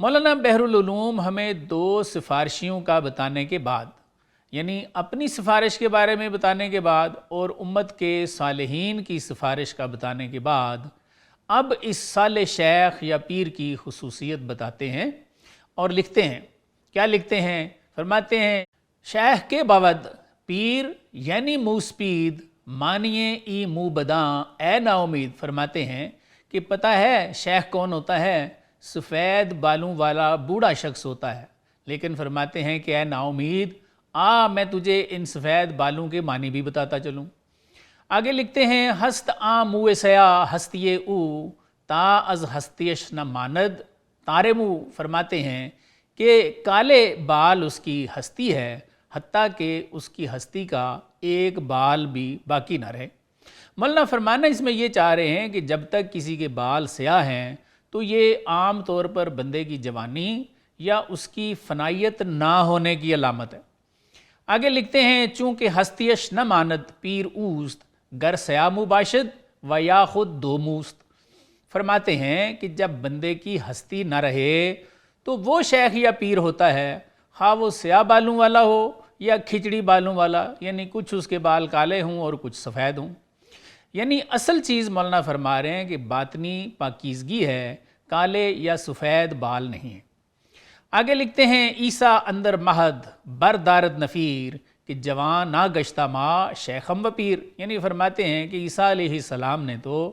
مولانا بحر العلوم ہمیں دو سفارشیوں کا بتانے کے بعد، یعنی اپنی سفارش کے بارے میں بتانے کے بعد اور امت کے صالحین کی سفارش کا بتانے کے بعد، اب اس صالح شیخ یا پیر کی خصوصیت بتاتے ہیں اور لکھتے ہیں۔ کیا لکھتے ہیں؟ فرماتے ہیں شیخ کے باود پیر یعنی موسپید مانیے ای مو بداں اے نا امید۔ فرماتے ہیں کہ پتہ ہے شیخ کون ہوتا ہے؟ سفید بالوں والا بوڑھا شخص ہوتا ہے، لیکن فرماتے ہیں کہ اے نا امید میں تجھے ان سفید بالوں کے معنی بھی بتاتا چلوں۔ آگے لکھتے ہیں ہست موئے سیا ہستیے او تا از ہستیش نہ ماند تارے مو۔ فرماتے ہیں کہ کالے بال اس کی ہستی ہے، حتیٰ کہ اس کی ہستی کا ایک بال بھی باقی نہ رہے۔ مولانا فرمانا اس میں یہ چاہ رہے ہیں کہ جب تک کسی کے بال سیاہ ہیں تو یہ عام طور پر بندے کی جوانی یا اس کی فنائیت نہ ہونے کی علامت ہے۔ آگے لکھتے ہیں چونکہ ہستیش نہ ماند پیر اوست گر سیاہ مباشد و یا خود دو موست۔ فرماتے ہیں کہ جب بندے کی ہستی نہ رہے تو وہ شیخ یا پیر ہوتا ہے، خواہ وہ سیاہ بالوں والا ہو یا کھچڑی بالوں والا، یعنی کچھ اس کے بال کالے ہوں اور کچھ سفید ہوں۔ یعنی اصل چیز مولانا فرما رہے ہیں کہ باطنی پاکیزگی ہے، کالے یا سفید بال نہیں ہیں۔ آگے لکھتے ہیں عیسیٰ اندر مہد بردارد نفیر کہ جوان نہ گشتہ ماں شیخم و پیر۔ یعنی فرماتے ہیں کہ عیسیٰ علیہ السلام نے تو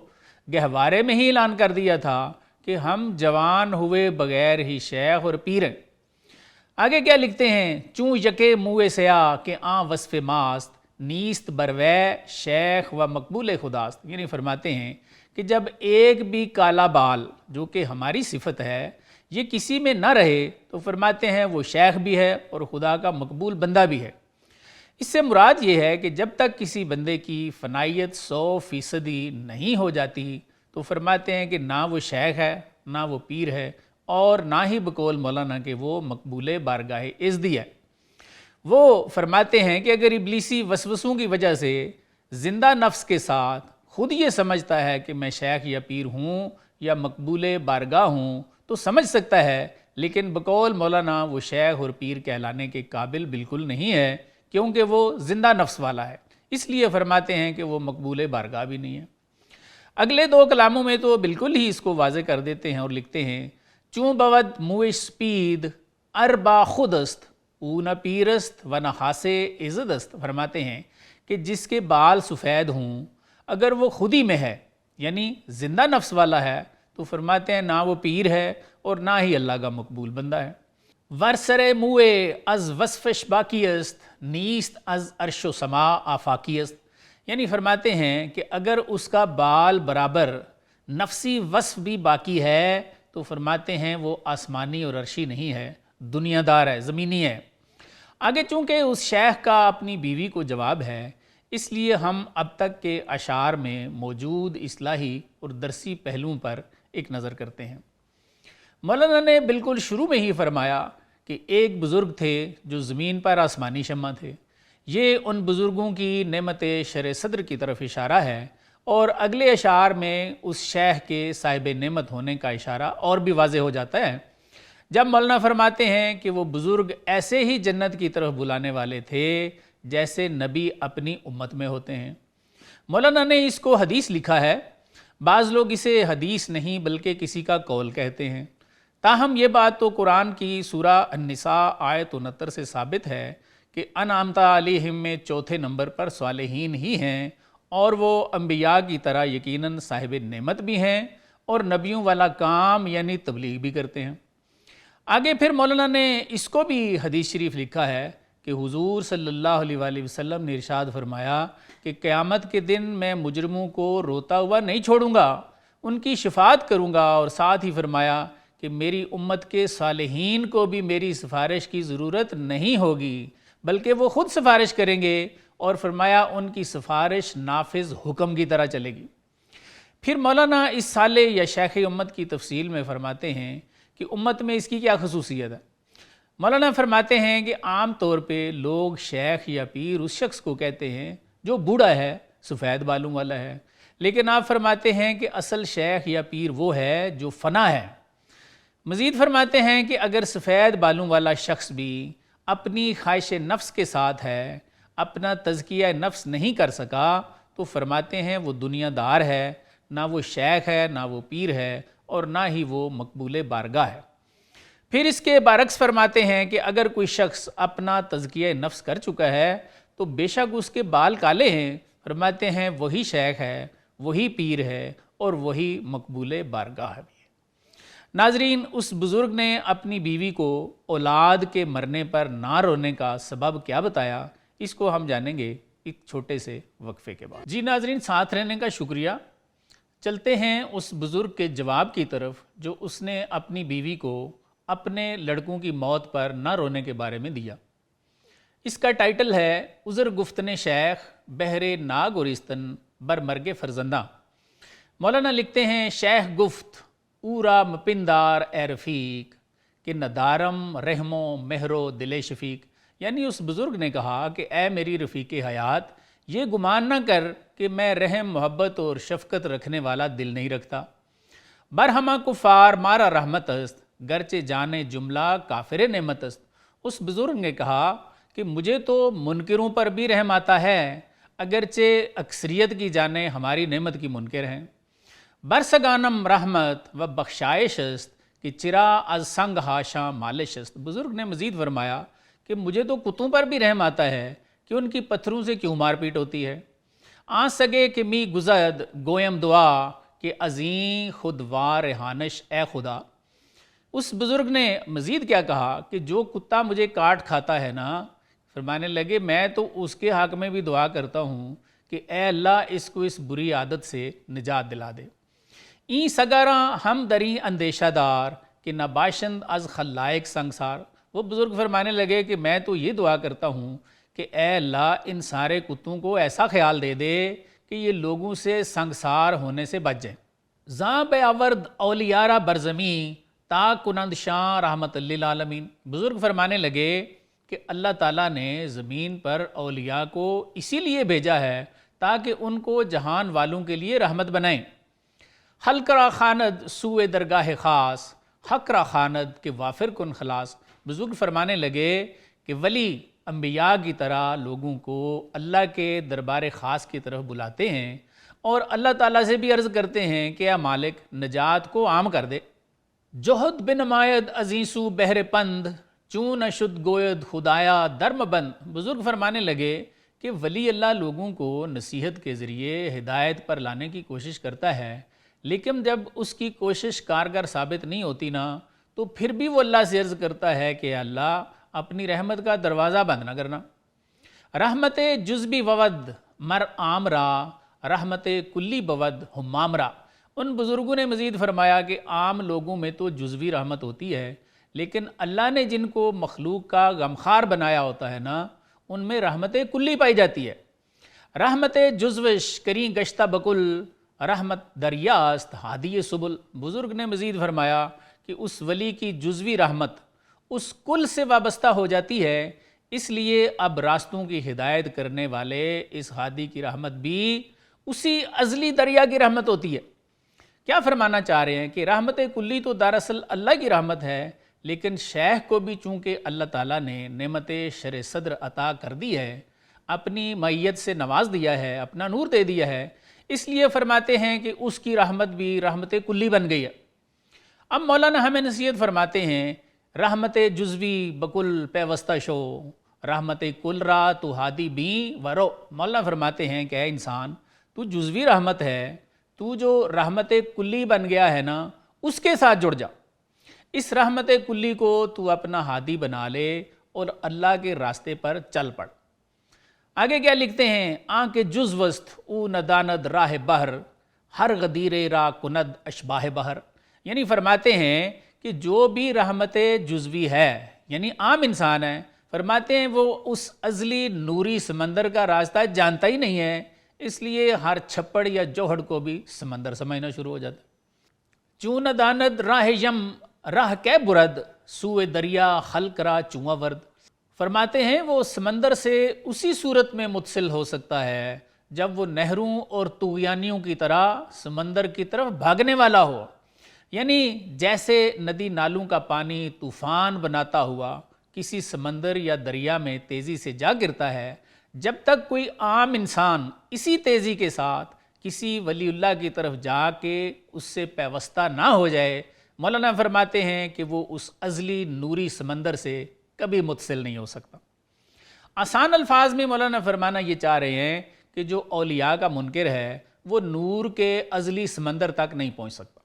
گہوارے میں ہی اعلان کر دیا تھا کہ ہم جوان ہوئے بغیر ہی شیخ اور پیر ہیں۔ آگے کیا لکھتے ہیں چوں یکے موئے سیاہ کہ وصف ماست نیست بروے شیخ و مقبول خداست۔ یعنی فرماتے ہیں کہ جب ایک بھی کالا بال جو کہ ہماری صفت ہے یہ کسی میں نہ رہے تو فرماتے ہیں وہ شیخ بھی ہے اور خدا کا مقبول بندہ بھی ہے۔ اس سے مراد یہ ہے کہ جب تک کسی بندے کی فنائیت 100% نہیں ہو جاتی تو فرماتے ہیں کہ نہ وہ شیخ ہے، نہ وہ پیر ہے، اور نہ ہی بقول مولانا کہ وہ مقبول بارگاہ عزدی ہے۔ وہ فرماتے ہیں کہ اگر ابلیسی وسوسوں کی وجہ سے زندہ نفس کے ساتھ خود یہ سمجھتا ہے کہ میں شیخ یا پیر ہوں یا مقبول بارگاہ ہوں تو سمجھ سکتا ہے، لیکن بقول مولانا وہ شیخ اور پیر کہلانے کے قابل بالکل نہیں ہے، کیونکہ وہ زندہ نفس والا ہے۔ اس لیے فرماتے ہیں کہ وہ مقبول بارگاہ بھی نہیں ہے۔ اگلے دو کلاموں میں تو بالکل ہی اس کو واضح کر دیتے ہیں اور لکھتے ہیں چوں بود موئش سپید اربا خودست او نہ پیرست و نہ خاصے عزدست۔ فرماتے ہیں کہ جس کے بال سفید ہوں اگر وہ خود ہی میں ہے یعنی زندہ نفس والا ہے تو فرماتے ہیں نہ وہ پیر ہے اور نہ ہی اللہ کا مقبول بندہ ہے۔ ورسر موئے از وصفش باقیست نیست از عرش و سما آفاقیست۔ یعنی فرماتے ہیں کہ اگر اس کا بال برابر نفسی وصف بھی باقی ہے تو فرماتے ہیں وہ آسمانی اور عرشی نہیں ہے، دنیا دار ہے، زمینی ہے۔ آگے چونکہ اس شیخ کا اپنی بیوی کو جواب ہے اس لیے ہم اب تک کے اشعار میں موجود اصلاحی اور درسی پہلوؤں پر ایک نظر کرتے ہیں۔ مولانا نے بالکل شروع میں ہی فرمایا کہ ایک بزرگ تھے جو زمین پر آسمانی شمع تھے۔ یہ ان بزرگوں کی نعمت شرع صدر کی طرف اشارہ ہے، اور اگلے اشعار میں اس شیخ کے صاحب نعمت ہونے کا اشارہ اور بھی واضح ہو جاتا ہے جب مولانا فرماتے ہیں کہ وہ بزرگ ایسے ہی جنت کی طرف بلانے والے تھے جیسے نبی اپنی امت میں ہوتے ہیں۔ مولانا نے اس کو حدیث لکھا ہے، بعض لوگ اسے حدیث نہیں بلکہ کسی کا قول کہتے ہیں، تاہم یہ بات تو قرآن کی سورہ النساء آیت 69 سے ثابت ہے کہ انعمت علیہم میں چوتھے نمبر پر صالحین ہی ہیں، اور وہ انبیاء کی طرح یقیناً صاحب نعمت بھی ہیں اور نبیوں والا کام یعنی تبلیغ بھی کرتے ہیں۔ آگے پھر مولانا نے اس کو بھی حدیث شریف لکھا ہے کہ حضور صلی اللہ علیہ وآلہ وسلم نے ارشاد فرمایا کہ قیامت کے دن میں مجرموں کو روتا ہوا نہیں چھوڑوں گا، ان کی شفاعت کروں گا، اور ساتھ ہی فرمایا کہ میری امت کے صالحین کو بھی میری سفارش کی ضرورت نہیں ہوگی بلکہ وہ خود سفارش کریں گے، اور فرمایا ان کی سفارش نافذ حکم کی طرح چلے گی۔ پھر مولانا اس صالح یا شیخ امت کی تفصیل میں فرماتے ہیں کہ امت میں اس کی کیا خصوصیت ہے۔ مولانا فرماتے ہیں کہ عام طور پہ لوگ شیخ یا پیر اس شخص کو کہتے ہیں جو بوڑھا ہے، سفید بالوں والا ہے، لیکن آپ فرماتے ہیں کہ اصل شیخ یا پیر وہ ہے جو فنا ہے۔ مزید فرماتے ہیں کہ اگر سفید بالوں والا شخص بھی اپنی خواہش نفس کے ساتھ ہے، اپنا تزکیہ نفس نہیں کر سکا، تو فرماتے ہیں وہ دنیا دار ہے، نہ وہ شیخ ہے، نہ وہ پیر ہے، اور نہ ہی وہ مقبول بارگاہ ہے۔ پھر اس کے برعکس فرماتے ہیں کہ اگر کوئی شخص اپنا تزکیہ نفس کر چکا ہے تو بے شک اس کے بال کالے ہیں، فرماتے ہیں وہی شیخ ہے، وہی پیر ہے، اور وہی مقبول بارگاہ ہے۔ ناظرین، اس بزرگ نے اپنی بیوی کو اولاد کے مرنے پر نہ رونے کا سبب کیا بتایا، اس کو ہم جانیں گے ایک چھوٹے سے وقفے کے بعد۔ جی ناظرین، ساتھ رہنے کا شکریہ۔ چلتے ہیں اس بزرگ کے جواب کی طرف جو اس نے اپنی بیوی کو اپنے لڑکوں کی موت پر نہ رونے کے بارے میں دیا۔ اس کا ٹائٹل ہے عذر گفتن شیخ بہر ناگورستن بر مرگ فرزندہ۔ مولانا لکھتے ہیں، شیخ گفت اورا مپندار اے رفیق کہ ندارم رحم و مہر و دل شفیق، یعنی اس بزرگ نے کہا کہ اے میری رفیق حیات، یہ گمان نہ کر کہ میں رحم، محبت اور شفقت رکھنے والا دل نہیں رکھتا۔ برہما کفار مارا رحمت است گرچہ جانے جملہ کافر نعمت است۔ اس بزرگ نے کہا کہ مجھے تو منکروں پر بھی رحم آتا ہے اگرچہ اکثریت کی جانیں ہماری نعمت کی منکر ہیں۔ برسگانم رحمت و بخشائش است کہ چرا از سنگ ہاشاں مالش است۔ بزرگ نے مزید فرمایا کہ مجھے تو کتوں پر بھی رحم آتا ہے کہ ان کی پتھروں سے کیوں مار پیٹ ہوتی ہے۔ آ سگے کہ می گزد گویم دعا کہ ازیں خود وار رہانش اے خدا۔ اس بزرگ نے مزید کیا کہا کہ جو کتا مجھے کاٹ کھاتا ہے نا، فرمانے لگے میں تو اس کے حق میں بھی دعا کرتا ہوں کہ اے اللہ اس کو اس بری عادت سے نجات دلا دے۔ این سگاراں ہم دری اندیشہ دار کہ نہ باشند از خلائق سنگسار۔ وہ بزرگ فرمانے لگے کہ میں تو یہ دعا کرتا ہوں کہ اے اللہ ان سارے کتوں کو ایسا خیال دے دے کہ یہ لوگوں سے سنگسار ہونے سے بچ جائیں۔ زاں بے آورد اولیارہ برزمین تا کنند شاں رحمت للعالمین۔ بزرگ فرمانے لگے کہ اللہ تعالیٰ نے زمین پر اولیاء کو اسی لیے بھیجا ہے تاکہ ان کو جہان والوں کے لیے رحمت بنائیں۔ حلق را خاند سوئے درگاہ خاص حق را خاند کہ وافر کن خلاص۔ بزرگ فرمانے لگے کہ ولی انبیاء کی طرح لوگوں کو اللہ کے دربار خاص کی طرف بلاتے ہیں اور اللہ تعالیٰ سے بھی عرض کرتے ہیں کہ اے مالک نجات کو عام کر دے۔ جوہد بنماید ازیسو بہر پند چون اشد گوید خدایا درم بند۔ بزرگ فرمانے لگے کہ ولی اللہ لوگوں کو نصیحت کے ذریعے ہدایت پر لانے کی کوشش کرتا ہے، لیکن جب اس کی کوشش کارگر ثابت نہیں ہوتی نا، تو پھر بھی وہ اللہ سے عرض کرتا ہے کہ اللہ اپنی رحمت کا دروازہ بند نہ کرنا۔ رحمت جزبی بود مر آمرا رحمت کلی بود ہمامرا۔ ان بزرگوں نے مزید فرمایا کہ عام لوگوں میں تو جزوی رحمت ہوتی ہے، لیکن اللہ نے جن کو مخلوق کا غمخوار بنایا ہوتا ہے نا، ان میں رحمت کلی پائی جاتی ہے۔ رحمت جزوش کریں گشتہ بکل رحمت دریاست ہادی سبل۔ بزرگ نے مزید فرمایا کہ اس ولی کی جزوی رحمت اس کل سے وابستہ ہو جاتی ہے، اس لیے اب راستوں کی ہدایت کرنے والے اس ہادی کی رحمت بھی اسی ازلی دریا کی رحمت ہوتی ہے۔ کیا فرمانا چاہ رہے ہیں کہ رحمت کلی تو دراصل اللہ کی رحمت ہے، لیکن شیخ کو بھی چونکہ اللہ تعالیٰ نے نعمت شرع صدر عطا کر دی ہے، اپنی معیت سے نواز دیا ہے، اپنا نور دے دیا ہے، اس لیے فرماتے ہیں کہ اس کی رحمت بھی رحمت کلی بن گئی ہے۔ اب مولانا ہمیں نصیحت فرماتے ہیں، رحمت جزوی بکل پیوستہ شو رحمت کل را تو ہادی بی ورو۔ مولانا فرماتے ہیں کہ اے انسان، تو جزوی رحمت ہے، تو جو رحمت کلی بن گیا ہے نا، اس کے ساتھ جڑ جا، اس رحمت کلی کو تو اپنا ہادی بنا لے اور اللہ کے راستے پر چل پڑ۔ آگے کیا لکھتے ہیں، آنکھ جزوست او نداند راہ بہر ہر غدیر را کند اشباہ بہر۔ یعنی فرماتے ہیں کہ جو بھی رحمت جزوی ہے، یعنی عام انسان ہے، فرماتے ہیں وہ اس ازلی نوری سمندر کا راستہ جانتا ہی نہیں ہے، اس لیے ہر چھپڑ یا جوہڑ کو بھی سمندر سمجھنا شروع ہو جاتا ہے۔ چون داند راہ یم راہ کے برد سوئے دریا خلق را چواں ورد۔ فرماتے ہیں وہ سمندر سے اسی صورت میں متصل ہو سکتا ہے جب وہ نہروں اور طغیانیوں کی طرح سمندر کی طرف بھاگنے والا ہو، یعنی جیسے ندی نالوں کا پانی طوفان بناتا ہوا کسی سمندر یا دریا میں تیزی سے جا گرتا ہے، جب تک کوئی عام انسان اسی تیزی کے ساتھ کسی ولی اللہ کی طرف جا کے اس سے پیوستہ نہ ہو جائے، مولانا فرماتے ہیں کہ وہ اس ازلی نوری سمندر سے کبھی متصل نہیں ہو سکتا۔ آسان الفاظ میں مولانا فرمانا یہ چاہ رہے ہیں کہ جو اولیاء کا منکر ہے وہ نور کے ازلی سمندر تک نہیں پہنچ سکتا۔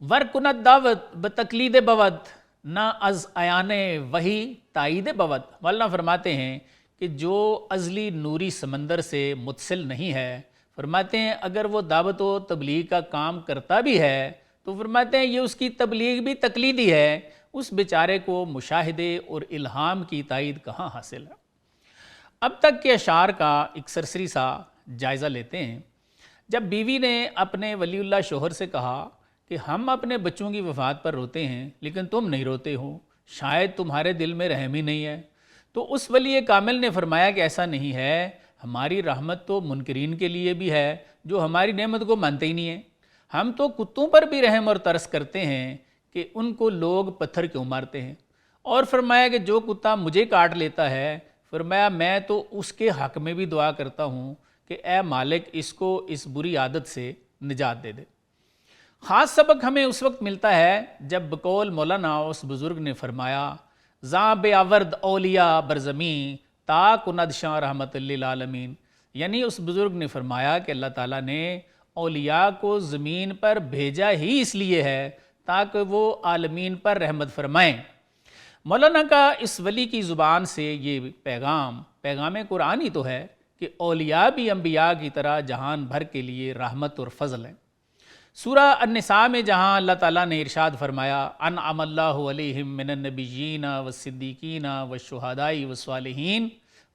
ور کنت دعوت بتقلید بود نہ از عیان وہی تائید بود، مولانا فرماتے ہیں کہ جو ازلی نوری سمندر سے متصل نہیں ہے، فرماتے ہیں اگر وہ دعوت و تبلیغ کا کام کرتا بھی ہے تو فرماتے ہیں یہ اس کی تبلیغ بھی تقلیدی ہے، اس بیچارے کو مشاہدے اور الہام کی تائید کہاں حاصل ہے۔ اب تک کے اشعار کا ایک سرسری سا جائزہ لیتے ہیں۔ جب بیوی نے اپنے ولی اللہ شوہر سے کہا کہ ہم اپنے بچوں کی وفات پر روتے ہیں لیکن تم نہیں روتے ہو، شاید تمہارے دل میں رحم ہی نہیں ہے، تو اس ولی کامل نے فرمایا کہ ایسا نہیں ہے، ہماری رحمت تو منکرین کے لیے بھی ہے جو ہماری نعمت کو مانتے ہی نہیں ہیں۔ ہم تو کتوں پر بھی رحم اور ترس کرتے ہیں کہ ان کو لوگ پتھر کیوں مارتے ہیں، اور فرمایا کہ جو کتا مجھے کاٹ لیتا ہے، فرمایا میں تو اس کے حق میں بھی دعا کرتا ہوں کہ اے مالک اس کو اس بری عادت سے نجات دے دے۔ خاص سبق ہمیں اس وقت ملتا ہے جب بقول مولانا اس بزرگ نے فرمایا زاں بے آورد اولیاء برزمین تا کند شاں رحمت للعالمین، یعنی اس بزرگ نے فرمایا کہ اللہ تعالیٰ نے اولیاء کو زمین پر بھیجا ہی اس لیے ہے تاکہ وہ عالمین پر رحمت فرمائیں۔ مولانا کا اس ولی کی زبان سے یہ پیغام قرآن ہی تو ہے کہ اولیاء بھی انبیاء کی طرح جہان بھر کے لیے رحمت اور فضل ہیں۔ سورہ النساء میں جہاں اللہ تعالیٰ نے ارشاد فرمایا انعم اللہ علیہم من النبیین والصدیقین والشہداء والصالحین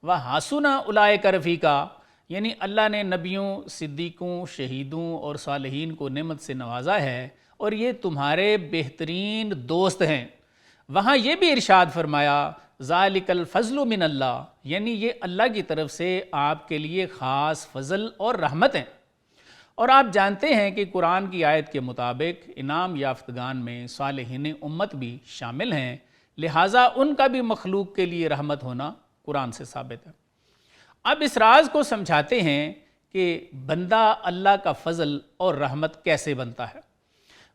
وحسن اولئک رفیقا، یعنی اللہ نے نبیوں، صدیقوں، شہیدوں اور صالحین کو نعمت سے نوازا ہے اور یہ تمہارے بہترین دوست ہیں۔ وہاں یہ بھی ارشاد فرمایا ذالک الفضل من اللہ، یعنی یہ اللہ کی طرف سے آپ کے لیے خاص فضل اور رحمت ہیں۔ اور آپ جانتے ہیں کہ قرآن کی آیت کے مطابق انعام یافتگان میں صالحین امت بھی شامل ہیں، لہٰذا ان کا بھی مخلوق کے لیے رحمت ہونا قرآن سے ثابت ہے۔ اب اس راز کو سمجھاتے ہیں کہ بندہ اللہ کا فضل اور رحمت کیسے بنتا ہے۔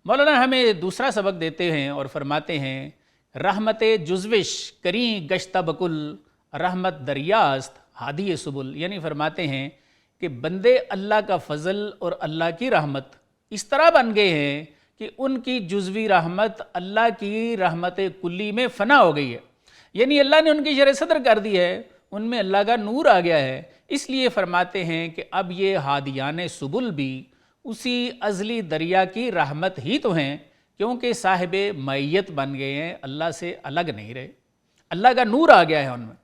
مولانا ہمیں دوسرا سبق دیتے ہیں اور فرماتے ہیں رحمت جزوش کریں گشتہ بکل رحمت دریاست ہادی سبل، یعنی فرماتے ہیں کہ بندے اللہ کا فضل اور اللہ کی رحمت اس طرح بن گئے ہیں کہ ان کی جزوی رحمت اللہ کی رحمت کلی میں فنا ہو گئی ہے، یعنی اللہ نے ان کی شرح صدر کر دی ہے، ان میں اللہ کا نور آ گیا ہے۔ اس لیے فرماتے ہیں کہ اب یہ ہادیان سبل بھی اسی ازلی دریا کی رحمت ہی تو ہیں، کیونکہ صاحب معیت بن گئے ہیں، اللہ سے الگ نہیں رہے، اللہ کا نور آ گیا ہے ان میں۔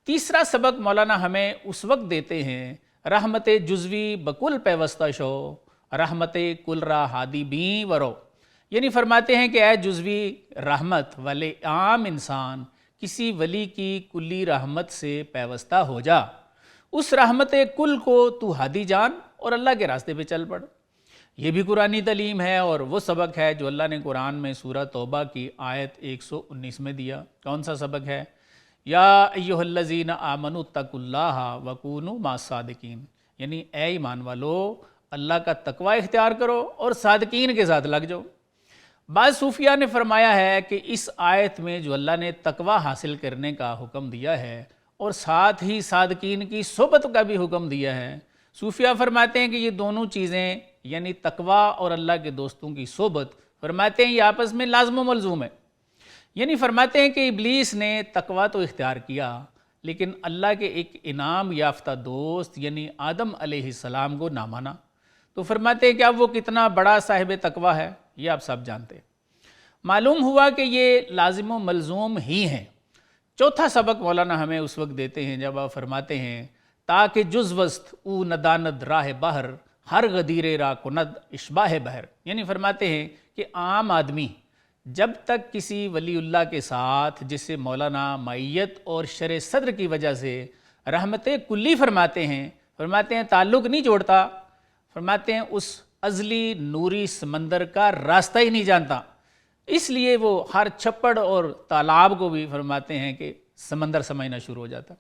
تیسرا سبق مولانا ہمیں اس وقت دیتے ہیں رحمت جزوی بکل پیوستہ شو رحمت کل را ہادی بیں ورو، یعنی فرماتے ہیں کہ اے جزوی رحمت والے عام انسان کسی ولی کی کلی رحمت سے پیوستہ ہو جا، اس رحمت کل کو تو ہادی جان اور اللہ کے راستے پہ چل پڑ۔ یہ بھی قرآنی تعلیم ہے اور وہ سبق ہے جو اللہ نے قرآن میں سورہ توبہ کی آیت 119 میں دیا۔ کون سا سبق ہے؟ یا ایھا الذین آمنوا اتقوا اللہ وکونوا مع الصادقین، یعنی اے ایمان والو اللہ کا تقوی اختیار کرو اور صادقین کے ساتھ لگ جاؤ۔ بعض صوفیاء نے فرمایا ہے کہ اس آیت میں جو اللہ نے تقوی حاصل کرنے کا حکم دیا ہے اور ساتھ ہی صادقین کی صحبت کا بھی حکم دیا ہے، صوفیاء فرماتے ہیں کہ یہ دونوں چیزیں یعنی تقوی اور اللہ کے دوستوں کی صحبت، فرماتے ہیں یہ آپس میں لازم و ملزوم ہے۔ یعنی فرماتے ہیں کہ ابلیس نے تقوی تو اختیار کیا لیکن اللہ کے ایک انعام یافتہ دوست یعنی آدم علیہ السلام کو نہ مانا، تو فرماتے ہیں کہ اب وہ کتنا بڑا صاحب تقوی ہے، یہ آپ سب جانتے ہیں۔ معلوم ہوا کہ یہ لازم و ملزوم ہی ہیں۔ چوتھا سبق مولانا ہمیں اس وقت دیتے ہیں جب آپ فرماتے ہیں تاکہ جزوست او نداند راہ بہر ہر غدیر را کند اشباہ بہر، یعنی فرماتے ہیں کہ عام آدمی جب تک کسی ولی اللہ کے ساتھ جسے مولانا معیت اور شرح صدر کی وجہ سے رحمت کلی فرماتے ہیں تعلق نہیں جوڑتا، فرماتے ہیں اس ازلی نوری سمندر کا راستہ ہی نہیں جانتا، اس لیے وہ ہر چھپڑ اور تالاب کو بھی فرماتے ہیں کہ سمندر سمجھنا شروع ہو جاتا۔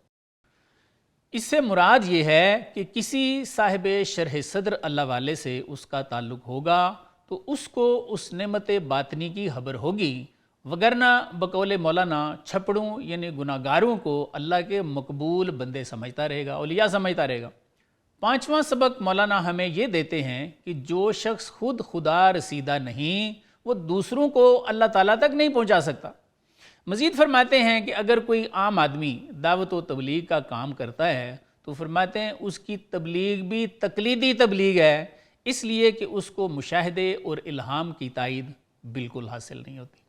اس سے مراد یہ ہے کہ کسی صاحب شرح صدر اللہ والے سے اس کا تعلق ہوگا تو اس کو اس نعمت باطنی کی خبر ہوگی، وگرنہ بقول مولانا چھپڑوں یعنی گناہ گاروں کو اللہ کے مقبول بندے سمجھتا رہے گا، اولیاء سمجھتا رہے گا۔ پانچواں سبق مولانا ہمیں یہ دیتے ہیں کہ جو شخص خود خدا رسیدہ نہیں وہ دوسروں کو اللہ تعالیٰ تک نہیں پہنچا سکتا۔ مزید فرماتے ہیں کہ اگر کوئی عام آدمی دعوت و تبلیغ کا کام کرتا ہے تو فرماتے ہیں اس کی تبلیغ بھی تقلیدی تبلیغ ہے، اس لیے کہ اس کو مشاہدے اور الہام کی تائید بالکل حاصل نہیں ہوتی۔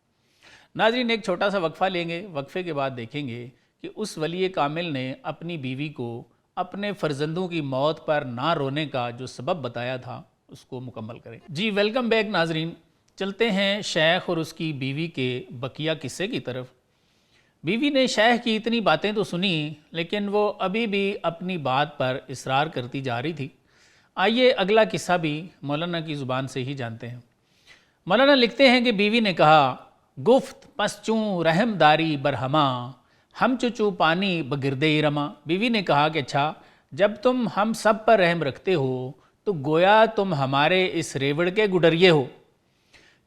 ناظرین، ایک چھوٹا سا وقفہ لیں گے، وقفے کے بعد دیکھیں گے کہ اس ولی کامل نے اپنی بیوی کو اپنے فرزندوں کی موت پر نہ رونے کا جو سبب بتایا تھا اس کو مکمل کریں۔ جی ویلکم بیک ناظرین، چلتے ہیں شیخ اور اس کی بیوی کے بقیہ قصے کی طرف۔ بیوی نے شیخ کی اتنی باتیں تو سنی لیکن وہ ابھی بھی اپنی بات پر اصرار کرتی جا رہی تھی۔ آئیے اگلا قصہ بھی مولانا کی زبان سے ہی جانتے ہیں۔ مولانا لکھتے ہیں کہ بیوی نے کہا، گفت پس چوں رحم داری برہما، ہم چچو پانی بگردے رما۔ بیوی نے کہا کہ اچھا، جب تم ہم سب پر رحم رکھتے ہو تو گویا تم ہمارے اس ریوڑ کے گڈریے ہو۔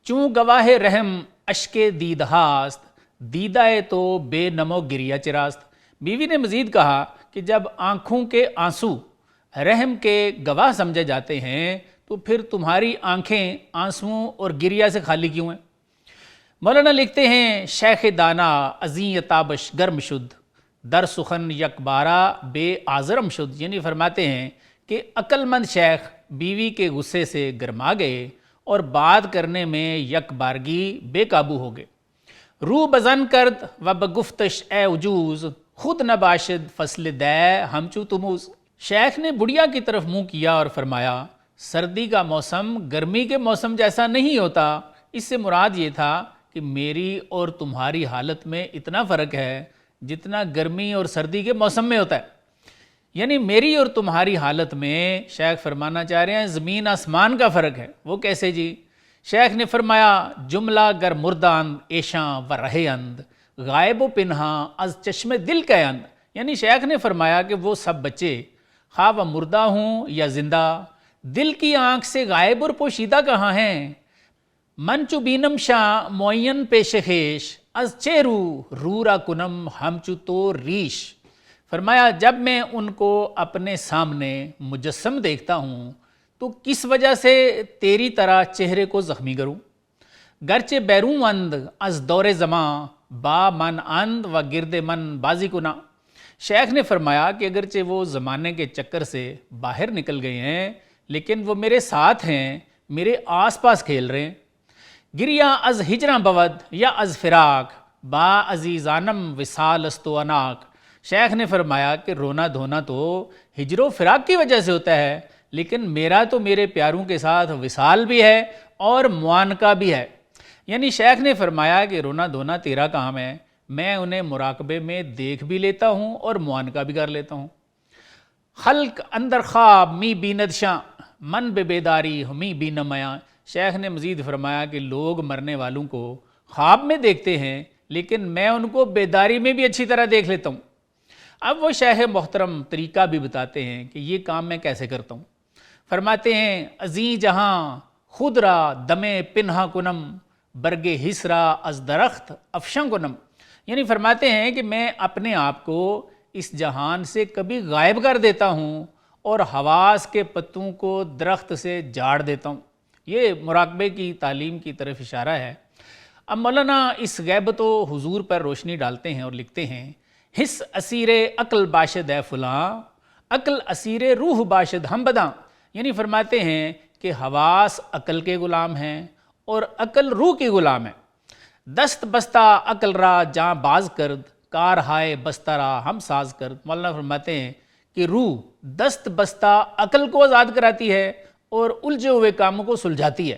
چوں گواہ رحم اشک دید ہاست، دیدہ تو بے نمو گریا چراست۔ بیوی نے مزید کہا کہ جب آنکھوں کے آنسو رحم کے گواہ سمجھے جاتے ہیں تو پھر تمہاری آنکھیں آنسوؤں اور گریا سے خالی کیوں ہیں؟ مولانا لکھتے ہیں، شیخ دانا ازیں تابش گرم شد، در سخن یک بارہ بے آزرم شد۔ یعنی فرماتے ہیں کہ عقل مند شیخ بیوی کے غصے سے گرما گئے اور بات کرنے میں یک بارگی بے قابو ہو گئے۔ رو بزن کرد و بگفتش اے عجوز، خود نہ باشد فصل دے ہم چو تموز۔ شیخ نے بڑھیا کی طرف منہ کیا اور فرمایا، سردی کا موسم گرمی کے موسم جیسا نہیں ہوتا۔ اس سے مراد یہ تھا کہ میری اور تمہاری حالت میں اتنا فرق ہے جتنا گرمی اور سردی کے موسم میں ہوتا ہے۔ یعنی میری اور تمہاری حالت میں شیخ فرمانا چاہ رہے ہیں زمین آسمان کا فرق ہے۔ وہ کیسے جی؟ شیخ نے فرمایا، جملہ گر مرداند ایشاں و رہے اند، غائب و پنہاں از چشم دل کے اند۔ یعنی شیخ نے فرمایا کہ وہ سب بچے خواہ وہ مردہ ہوں یا زندہ، دل کی آنکھ سے غائب اور پوشیدہ کہاں ہیں؟ من چو بینم شاہ معین پیش خیش، از چیرو رو را کنم ہم چو تو ریش۔ فرمایا جب میں ان کو اپنے سامنے مجسم دیکھتا ہوں تو کس وجہ سے تیری طرح چہرے کو زخمی کروں؟ گرچہ بیرون اند از دور زمان، با من اند و گرد من بازی کنا۔ شیخ نے فرمایا کہ اگرچہ وہ زمانے کے چکر سے باہر نکل گئے ہیں لیکن وہ میرے ساتھ ہیں، میرے آس پاس کھیل رہے ہیں۔ گریا از ہجراں بود یا از فراق، با عزیزانم وصال است و اناق۔ شیخ نے فرمایا کہ رونا دھونا تو ہجر و فراق کی وجہ سے ہوتا ہے، لیکن میرا تو میرے پیاروں کے ساتھ وصال بھی ہے اور معانقہ بھی ہے۔ یعنی شیخ نے فرمایا کہ رونا دھونا تیرا کام ہے، میں انہیں مراقبے میں دیکھ بھی لیتا ہوں اور معانقہ بھی کر لیتا ہوں۔ خلق اندر خواب می بیند شاں، من بے بیداری ہمی بینمایاں۔ شیخ نے مزید فرمایا کہ لوگ مرنے والوں کو خواب میں دیکھتے ہیں لیکن میں ان کو بیداری میں بھی اچھی طرح دیکھ لیتا ہوں۔ اب وہ شیخ محترم طریقہ بھی بتاتے ہیں کہ یہ کام میں کیسے کرتا ہوں۔ فرماتے ہیں، ازیں جہاں خود را دمے پنہا کنم، برگ حسرا از درخت افشاں کنم۔ یعنی فرماتے ہیں کہ میں اپنے آپ کو اس جہان سے کبھی غائب کر دیتا ہوں اور حواس کے پتوں کو درخت سے جاڑ دیتا ہوں۔ یہ مراقبے کی تعلیم کی طرف اشارہ ہے۔ اب مولانا اس غیبت و حضور پر روشنی ڈالتے ہیں اور لکھتے ہیں، حس اسیر عقل باشد اے فلاں، عقل اسیر روح باشد ہم بداں۔ یعنی فرماتے ہیں کہ حواس عقل کے غلام ہیں اور عقل روح کی غلام ہے۔ دست بستہ عقل را جاں باز کرد، کار ہائے بستہ را ہم ساز کرد۔ مولانا فرماتے ہیں کہ روح دست بستہ عقل کو آزاد کراتی ہے اور الجھے ہوئے کاموں کو سلجھاتی ہے۔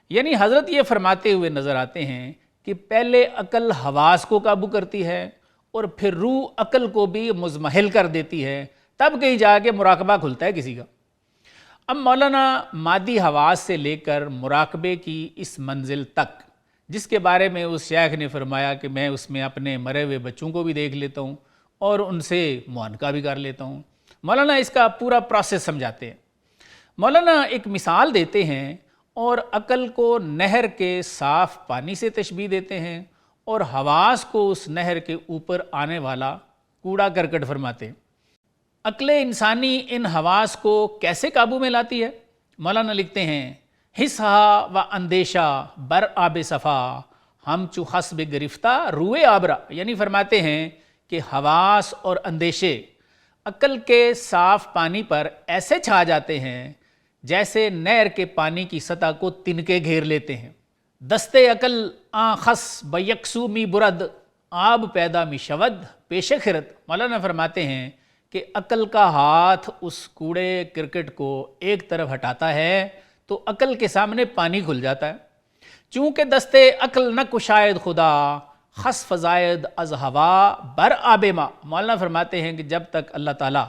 یعنی حضرت یہ فرماتے ہوئے نظر آتے ہیں کہ پہلے عقل حواس کو قابو کرتی ہے اور پھر روح عقل کو بھی مضمحل کر دیتی ہے، تب کہیں جا کے مراقبہ کھلتا ہے کسی کا۔ اب مولانا مادی حواس سے لے کر مراقبے کی اس منزل تک، جس کے بارے میں اس شیخ نے فرمایا کہ میں اس میں اپنے مرے ہوئے بچوں کو بھی دیکھ لیتا ہوں اور ان سے معانقہ بھی کر لیتا ہوں، مولانا اس کا پورا پروسیس سمجھاتے ہیں۔ مولانا ایک مثال دیتے ہیں اور عقل کو نہر کے صاف پانی سے تشبیہ دیتے ہیں اور حواس کو اس نہر کے اوپر آنے والا کوڑا کرکٹ فرماتے ہیں۔ عقل انسانی ان حواس کو کیسے قابو میں لاتی ہے؟ مولانا لکھتے ہیں، حسہا و اندیشہ بر آب صفا ہم چو حسب گرفتہ روئے آبرا، یعنی فرماتے ہیں کہ حواس اور اندیشے عقل کے صاف پانی پر ایسے چھا جاتے ہیں جیسے نہر کے پانی کی سطح کو تنکے گھیر لیتے ہیں۔ دستے عقل آن خس بیکسو می برد آب پیدا می شود پیش خرد، مولانا فرماتے ہیں کہ عقل کا ہاتھ اس کوڑے کرکٹ کو ایک طرف ہٹاتا ہے تو عقل کے سامنے پانی کھل جاتا ہے۔ چونکہ دستے عقل نہ کشاید خدا خس فزائد از ہوا بر آب ما، مولانا فرماتے ہیں کہ جب تک اللہ تعالیٰ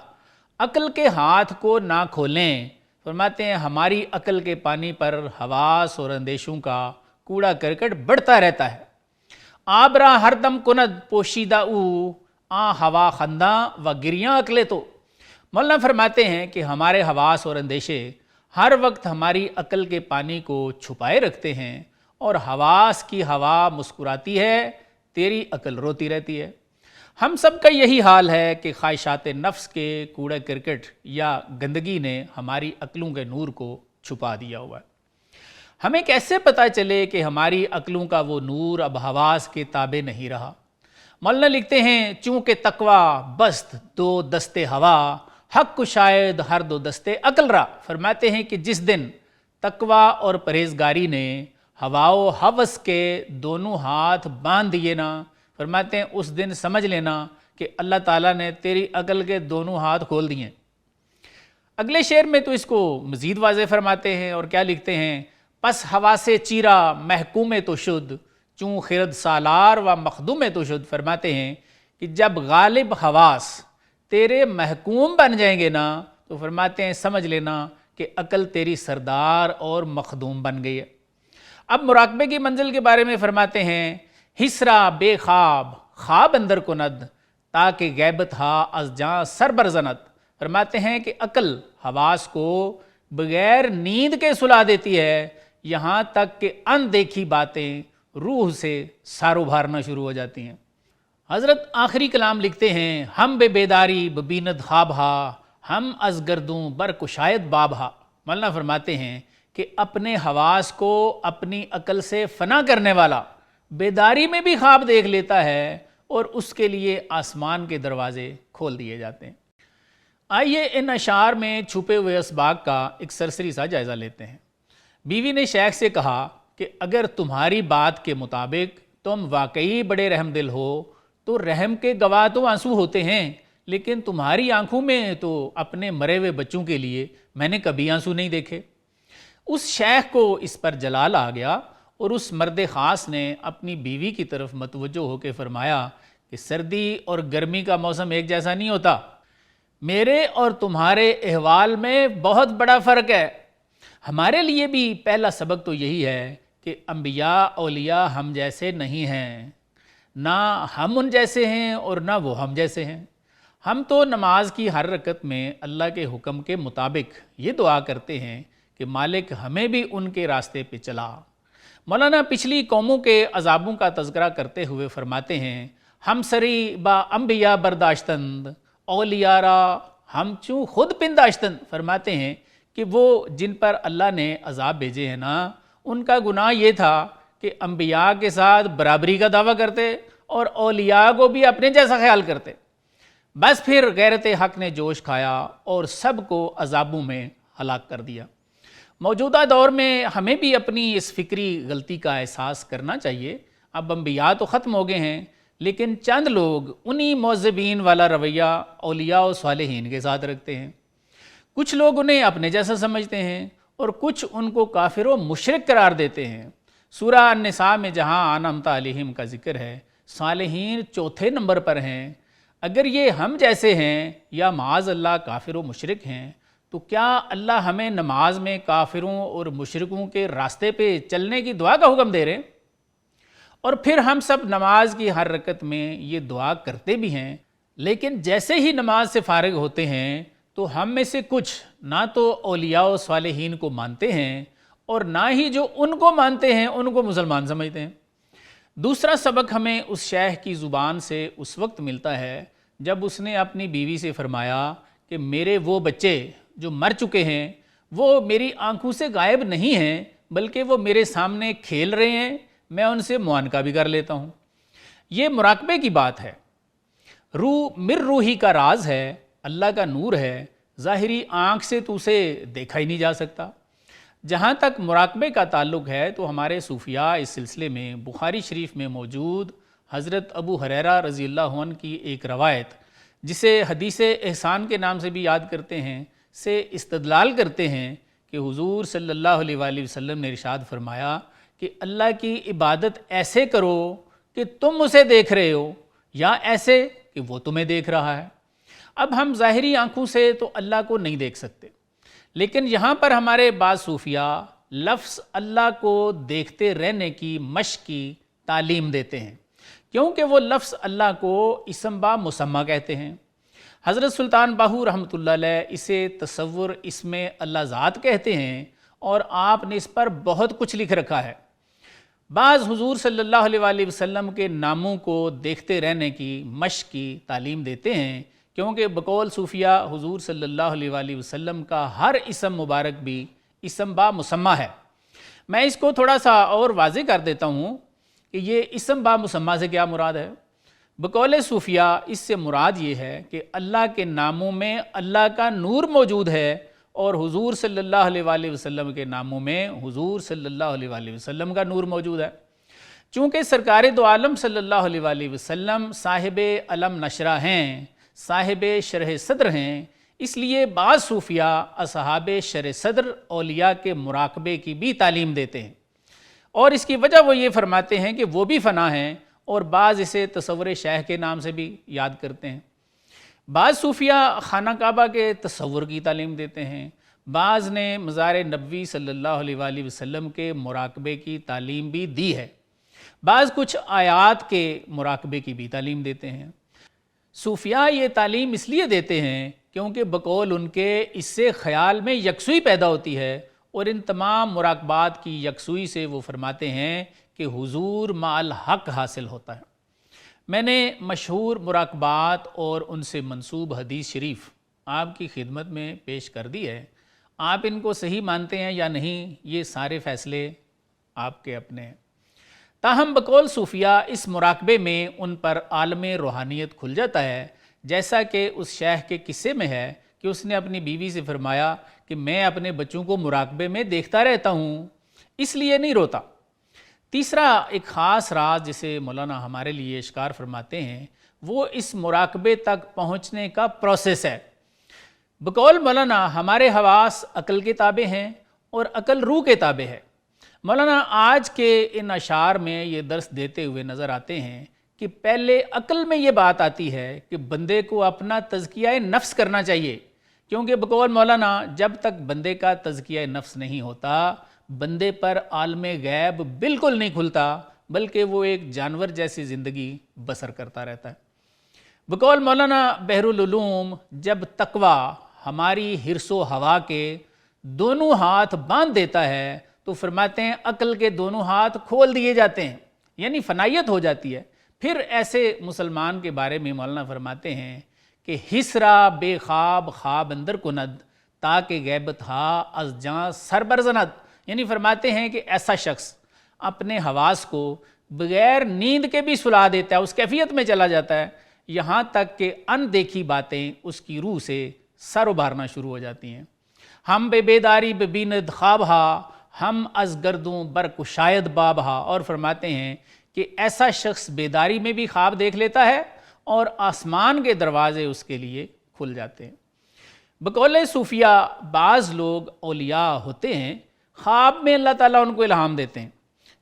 عقل کے ہاتھ کو نہ کھولیں، فرماتے ہیں ہماری عقل کے پانی پر حواس اور اندیشوں کا کوڑا کرکٹ بڑھتا رہتا ہے۔ آبرا ہر دم کند پوشیدہ او آ ہوا خنداں و گریاں عقلے تو، مولانا فرماتے ہیں کہ ہمارے حواس اور اندیشے ہر وقت ہماری عقل کے پانی کو چھپائے رکھتے ہیں اور حواس کی ہوا مسکراتی ہے، تیری عقل روتی رہتی ہے۔ ہم سب کا یہی حال ہے کہ خواہشات نفس کے کوڑے کرکٹ یا گندگی نے ہماری عقلوں کے نور کو چھپا دیا ہوا ہے۔ ہمیں کیسے پتہ چلے کہ ہماری عقلوں کا وہ نور اب حواس کے تابع نہیں رہا؟ مولانا لکھتے ہیں، چونکہ تقویٰ بست دو دستے ہوا حق کو شاید ہر دو دستے عقل را، فرماتے ہیں کہ جس دن تقویٰ اور پرہیزگاری نے ہوا و ہوس کے دونوں ہاتھ باندھ دیے نا، فرماتے ہیں اس دن سمجھ لینا کہ اللہ تعالیٰ نے تیری عقل کے دونوں ہاتھ کھول دیے۔ اگلے شعر میں تو اس کو مزید واضح فرماتے ہیں اور کیا لکھتے ہیں، پس ہوا سے چیرا محکوم تو شد چون خرد سالار و مخدوم تو شد، فرماتے ہیں کہ جب غالب حواس تیرے محکوم بن جائیں گے نا تو فرماتے ہیں سمجھ لینا کہ عقل تیری سردار اور مخدوم بن گئی ہے۔ اب مراقبے کی منزل کے بارے میں فرماتے ہیں، حسرا بے خواب خواب اندر کند تاکہ غیبت ہا از جاں سر برزنت، فرماتے ہیں کہ عقل حواس کو بغیر نیند کے سلا دیتی ہے یہاں تک کہ اندیکھی باتیں روح سے سار ابھارنا شروع ہو جاتی ہیں۔ حضرت آخری کلام لکھتے ہیں، ہم بے بیداری ببیند خواب ہا ہم از گردوں بر کشاید باب ہا، مولانا فرماتے ہیں کہ اپنے حواس کو اپنی عقل سے فنا کرنے والا بیداری میں بھی خواب دیکھ لیتا ہے اور اس کے لیے آسمان کے دروازے کھول دیے جاتے ہیں۔ آئیے ان اشعار میں چھپے ہوئے اسباق کا ایک سرسری سا جائزہ لیتے ہیں۔ بیوی نے شیخ سے کہا کہ اگر تمہاری بات کے مطابق تم واقعی بڑے رحم دل ہو تو رحم کے گواہ تو آنسو ہوتے ہیں، لیکن تمہاری آنکھوں میں تو اپنے مرے ہوئے بچوں کے لیے میں نے کبھی آنسو نہیں دیکھے۔ اس شیخ کو اس پر جلال آ گیا اور اس مرد خاص نے اپنی بیوی کی طرف متوجہ ہو کے فرمایا کہ سردی اور گرمی کا موسم ایک جیسا نہیں ہوتا، میرے اور تمہارے احوال میں بہت بڑا فرق ہے۔ ہمارے لیے بھی پہلا سبق تو یہی ہے کہ انبیاء اولیاء ہم جیسے نہیں ہیں، نہ ہم ان جیسے ہیں اور نہ وہ ہم جیسے ہیں۔ ہم تو نماز کی ہر رکعت میں اللہ کے حکم کے مطابق یہ دعا کرتے ہیں کہ مالک ہمیں بھی ان کے راستے پہ چلا۔ مولانا پچھلی قوموں کے عذابوں کا تذکرہ کرتے ہوئے فرماتے ہیں، ہم سری با انبیاء برداشتند اولیاء را ہم چوں خود پنداشتند، فرماتے ہیں کہ وہ جن پر اللہ نے عذاب بھیجے ہیں نا، ان کا گناہ یہ تھا کہ انبیاء کے ساتھ برابری کا دعویٰ کرتے اور اولیاء کو بھی اپنے جیسا خیال کرتے۔ بس پھر غیرت حق نے جوش کھایا اور سب کو عذابوں میں ہلاک کر دیا۔ موجودہ دور میں ہمیں بھی اپنی اس فکری غلطی کا احساس کرنا چاہیے۔ اب انبیاء تو ختم ہو گئے ہیں، لیکن چند لوگ انہی معذبین والا رویہ اولیاء و صالحین کے ساتھ رکھتے ہیں۔ کچھ لوگ انہیں اپنے جیسا سمجھتے ہیں اور کچھ ان کو کافر و مشرک قرار دیتے ہیں۔ سورہ النساء میں جہاں انعمت علیہم کا ذکر ہے، صالحین چوتھے نمبر پر ہیں۔ اگر یہ ہم جیسے ہیں یا معاذ اللہ کافر و مشرک ہیں تو کیا اللہ ہمیں نماز میں کافروں اور مشرکوں کے راستے پہ چلنے کی دعا کا حکم دے رہے ہیں؟ اور پھر ہم سب نماز کی ہر رکعت میں یہ دعا کرتے بھی ہیں، لیکن جیسے ہی نماز سے فارغ ہوتے ہیں تو ہم میں سے کچھ نہ تو اولیاء و صالحین کو مانتے ہیں اور نہ ہی جو ان کو مانتے ہیں ان کو مسلمان سمجھتے ہیں۔ دوسرا سبق ہمیں اس شیخ کی زبان سے اس وقت ملتا ہے جب اس نے اپنی بیوی سے فرمایا کہ میرے وہ بچے جو مر چکے ہیں وہ میری آنکھوں سے غائب نہیں ہیں، بلکہ وہ میرے سامنے کھیل رہے ہیں، میں ان سے معانقہ بھی کر لیتا ہوں۔ یہ مراقبے کی بات ہے۔ روح مر روحی کا راز ہے، اللہ کا نور ہے، ظاہری آنکھ سے تو اسے دیکھا ہی نہیں جا سکتا۔ جہاں تک مراقبے کا تعلق ہے تو ہمارے صوفیاء اس سلسلے میں بخاری شریف میں موجود حضرت ابو ہریرہ رضی اللہ عنہ کی ایک روایت، جسے حدیث احسان کے نام سے بھی یاد کرتے ہیں، سے استدلال کرتے ہیں کہ حضور صلی اللہ علیہ وآلہ وسلم نے ارشاد فرمایا کہ اللہ کی عبادت ایسے کرو کہ تم اسے دیکھ رہے ہو، یا ایسے کہ وہ تمہیں دیکھ رہا ہے۔ اب ہم ظاہری آنکھوں سے تو اللہ کو نہیں دیکھ سکتے، لیکن یہاں پر ہمارے بعض صوفیاء لفظ اللہ کو دیکھتے رہنے کی مشق کی تعلیم دیتے ہیں، کیونکہ وہ لفظ اللہ کو اسم با مسمہ کہتے ہیں۔ حضرت سلطان باہو رحمۃ اللہ علیہ اسے تصور اسم اللہ ذات کہتے ہیں، اور آپ نے اس پر بہت کچھ لکھ رکھا ہے۔ بعض حضور صلی اللہ علیہ وآلہ وسلم کے ناموں کو دیکھتے رہنے کی مشق کی تعلیم دیتے ہیں، کیونکہ بقول صوفیاء حضور صلی اللہ علیہ وآلہ وسلم کا ہر اسم مبارک بھی اسم با مسمہ ہے۔ میں اس کو تھوڑا سا اور واضح کر دیتا ہوں کہ یہ اسم با مسمہ سے کیا مراد ہے۔ بقول صوفیاء اس سے مراد یہ ہے کہ اللہ کے ناموں میں اللہ کا نور موجود ہے، اور حضور صلی اللہ علیہ وآلہ وسلم کے ناموں میں حضور صلی اللہ علیہ وآلہ وسلم کا نور موجود ہے۔ چونکہ سرکار دو عالم صلی اللہ علیہ وآلہ وسلم صاحب علم نشرہ ہیں، صاحب شرح صدر ہیں، اس لیے بعض صوفیاء اصحاب شرح صدر اولیاء کے مراقبے کی بھی تعلیم دیتے ہیں، اور اس کی وجہ وہ یہ فرماتے ہیں کہ وہ بھی فنا ہیں، اور بعض اسے تصور شیخ کے نام سے بھی یاد کرتے ہیں۔ بعض صوفیاء خانہ کعبہ کے تصور کی تعلیم دیتے ہیں، بعض نے مزار نبوی صلی اللہ علیہ وآلہ وسلم کے مراقبے کی تعلیم بھی دی ہے، بعض کچھ آیات کے مراقبے کی بھی تعلیم دیتے ہیں۔ صوفیاء یہ تعلیم اس لیے دیتے ہیں کیونکہ بقول ان کے اس سے خیال میں یکسوئی پیدا ہوتی ہے، اور ان تمام مراقبات کی یکسوئی سے وہ فرماتے ہیں کہ حضور مع الحق حاصل ہوتا ہے۔ میں نے مشہور مراقبات اور ان سے منسوب حدیث شریف آپ کی خدمت میں پیش کر دی ہے، آپ ان کو صحیح مانتے ہیں یا نہیں یہ سارے فیصلے آپ کے اپنے ہیں۔ تاہم بقول صوفیاء اس مراقبے میں ان پر عالم روحانیت کھل جاتا ہے، جیسا کہ اس شیخ کے قصے میں ہے کہ اس نے اپنی بیوی سے فرمایا کہ میں اپنے بچوں کو مراقبے میں دیکھتا رہتا ہوں، اس لیے نہیں روتا۔ تیسرا ایک خاص راز جسے مولانا ہمارے لیے اشکار فرماتے ہیں، وہ اس مراقبے تک پہنچنے کا پروسیس ہے۔ بقول مولانا ہمارے حواس عقل کے تابع ہیں اور عقل روح کے تابع ہے۔ مولانا آج کے ان اشعار میں یہ درس دیتے ہوئے نظر آتے ہیں کہ پہلے عقل میں یہ بات آتی ہے کہ بندے کو اپنا تزکیہ نفس کرنا چاہیے، کیونکہ بقول مولانا جب تک بندے کا تزکیہ نفس نہیں ہوتا بندے پر عالم غیب بالکل نہیں کھلتا، بلکہ وہ ایک جانور جیسی زندگی بسر کرتا رہتا ہے۔ بقول مولانا بحر العلوم جب تقوی ہماری حرص و ہوا کے دونوں ہاتھ باندھ دیتا ہے تو فرماتے ہیں عقل کے دونوں ہاتھ کھول دیے جاتے ہیں، یعنی فنائیت ہو جاتی ہے۔ پھر ایسے مسلمان کے بارے میں مولانا فرماتے ہیں کہ حسرا بے خواب خواب اندر کند تاکہ غیبت ہا از جاں سر برزند، یعنی فرماتے ہیں کہ ایسا شخص اپنے حواس کو بغیر نیند کے بھی سلا دیتا ہے، اس کیفیت میں چلا جاتا ہے، یہاں تک کہ ان دیکھی باتیں اس کی روح سے سر ابھارنا شروع ہو جاتی ہیں۔ ہم بے بیداری بے بیند خواب ہا ہم از گردوں برق شاید باب ہا، اور فرماتے ہیں کہ ایسا شخص بیداری میں بھی خواب دیکھ لیتا ہے اور آسمان کے دروازے اس کے لیے کھل جاتے ہیں۔ بقول صوفیاء بعض لوگ اولیاء ہوتے ہیں، خواب میں اللہ تعالیٰ ان کو الہام دیتے ہیں،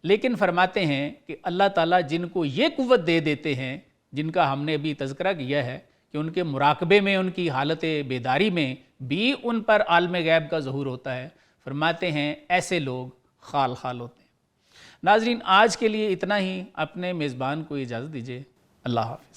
لیکن فرماتے ہیں کہ اللہ تعالیٰ جن کو یہ قوت دے دیتے ہیں جن کا ہم نے ابھی تذکرہ کیا ہے کہ ان کے مراقبے میں، ان کی حالت بیداری میں بھی ان پر عالم غیب کا ظہور ہوتا ہے، فرماتے ہیں ایسے لوگ خال خال ہوتے ہیں۔ ناظرین، آج کے لیے اتنا ہی، اپنے میزبان کو اجازت دیجیے۔ اللہ حافظ۔